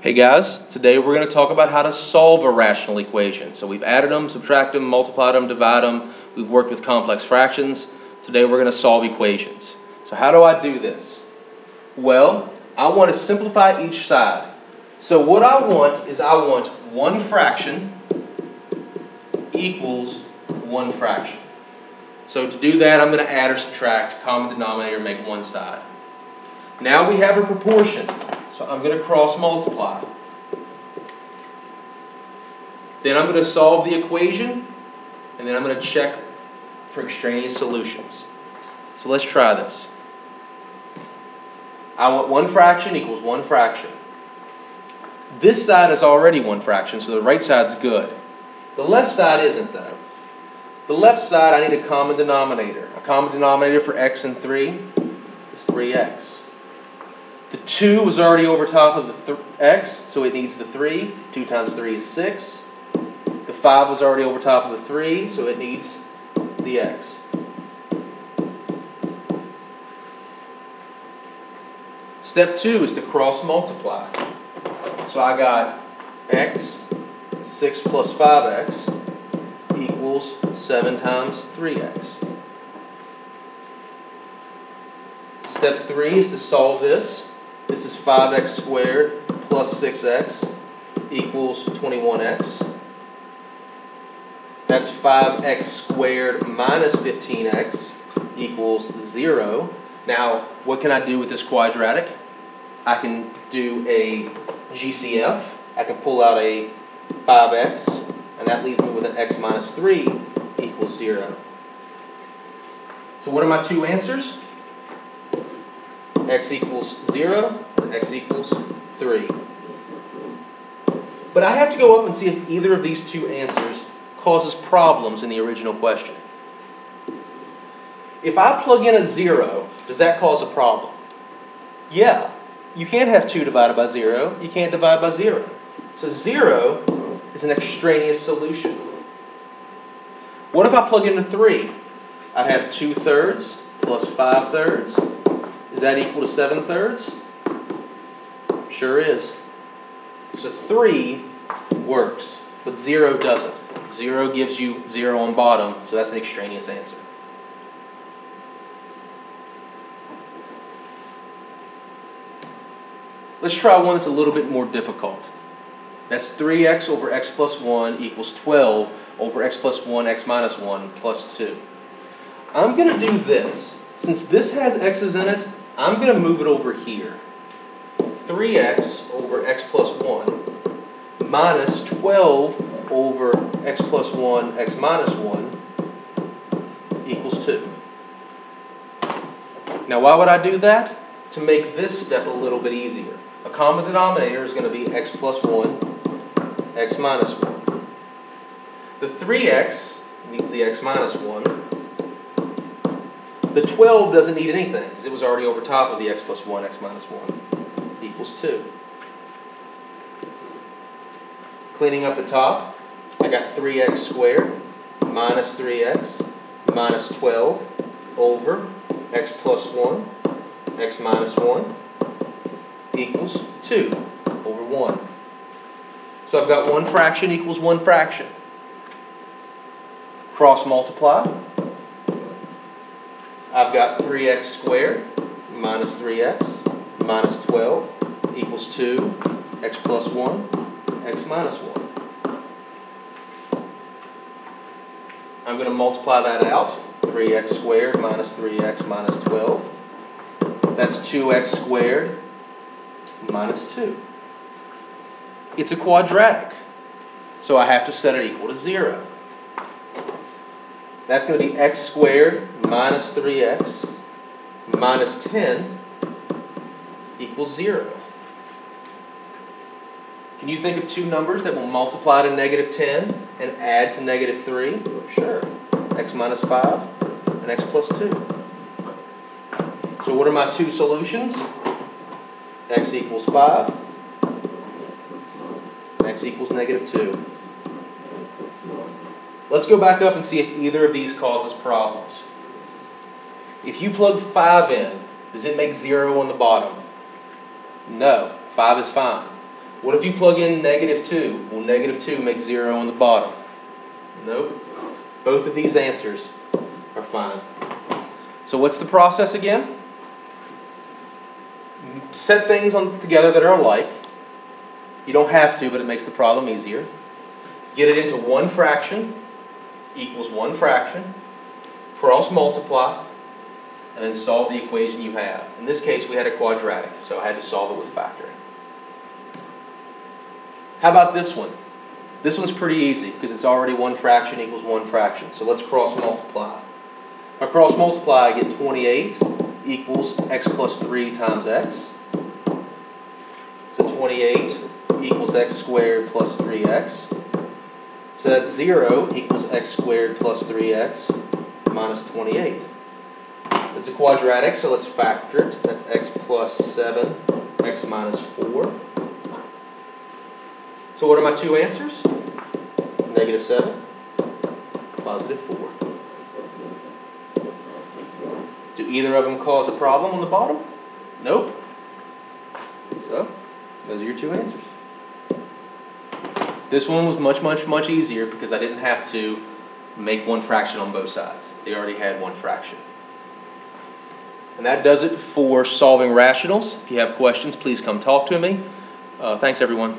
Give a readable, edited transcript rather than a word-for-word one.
Hey guys, today we're going to talk about how to solve a rational equation. So we've added them, subtracted them, multiplied them, divided them. We've worked with complex fractions. Today we're going to solve equations. So how do I do this? Well, I want to simplify each side. So what I want is one fraction equals one fraction. So to do that, I'm going to add or subtract, common denominator, make one side. Now we have a proportion. So I'm going to cross multiply. Then I'm going to solve the equation, and then I'm going to check for extraneous solutions. So let's try this. I want one fraction equals one fraction. This side is already one fraction, so the right side's good. The left side isn't, though. The left side, I need a common denominator. A common denominator for x and 3 is 3x. The 2 is already over top of the x, so it needs the 3. 2 times 3 is 6. The 5 was already over top of the 3, so it needs the x. Step 2 is to cross multiply. So I got x, 6 plus 5x equals 7 times 3x. Step 3 is to solve this. This is 5x squared plus 6x equals 21x. That's 5x squared minus 15x equals 0. Now, what can I do with this quadratic? I can do a GCF. I can pull out a 5x, and that leaves me with an x minus 3 equals 0. So what are my two answers? X equals 0, or x equals 3. But I have to go up and see if either of these two answers causes problems in the original question. If I plug in a 0, does that cause a problem? Yeah. You can't have 2 divided by 0. You can't divide by 0. So 0 is an extraneous solution. What if I plug in a 3? I'd have 2/3 plus 5/3. Is that equal to 7/3? Sure is. So 3 works, but 0 doesn't. 0 gives you 0 on bottom, so that's an extraneous answer. Let's try one that's a little bit more difficult. That's 3x over x plus 1 equals 12 over x plus 1, x minus 1 plus 2. I'm going to do this. Since this has x's in it, I'm going to move it over here. 3x over x plus 1 minus 12 over x plus 1, x minus 1 equals 2. Now why would I do that? To make this step a little bit easier. A common denominator is going to be x plus 1, x minus 1. The 3x needs the x minus 1. The 12 doesn't need anything because it was already over top of the x plus 1, x minus 1 equals 2. Cleaning up the top, I got 3x squared minus 3x minus 12 over x plus 1, x minus 1 equals 2 over 1. So I've got one fraction equals one fraction. Cross multiply. I've got 3x squared minus 3x minus 12 equals 2, x plus 1, x minus 1. I'm going to multiply that out. 3x squared minus 3x minus 12. That's 2x squared minus 2. It's a quadratic, so I have to set it equal to 0. That's going to be x squared minus 3x minus 10 equals 0. Can you think of two numbers that will multiply to negative 10 and add to negative 3? Sure. X minus 5 and x plus 2. So what are my two solutions? X equals 5, x equals negative 2. Let's go back up and see if either of these causes problems. If you plug 5 in, does it make 0 on the bottom? No, 5 is fine. What if you plug in -2? Will -2 make 0 on the bottom? Nope. Both of these answers are fine. So what's the process again? Set things together that are alike. You don't have to, but it makes the problem easier. Get it into one fraction equals one fraction. Cross multiply, and then solve the equation you have. In this case, we had a quadratic, so I had to solve it with factoring. How about this one? This one's pretty easy because it's already one fraction equals one fraction. So let's cross multiply. If I cross multiply, I get 28 equals x plus 3 times x. So 28 equals x squared plus 3x. So that's 0 equals x squared plus 3x minus 28. It's a quadratic, so let's factor it. That's x plus 7, x minus 4. So what are my two answers? -7, +4. Do either of them cause a problem on the bottom? Nope. So, those are your two answers. This one was much easier because I didn't have to make one fraction on both sides. They already had one fraction. And that does it for solving rationals. If you have questions, please come talk to me. Thanks, everyone.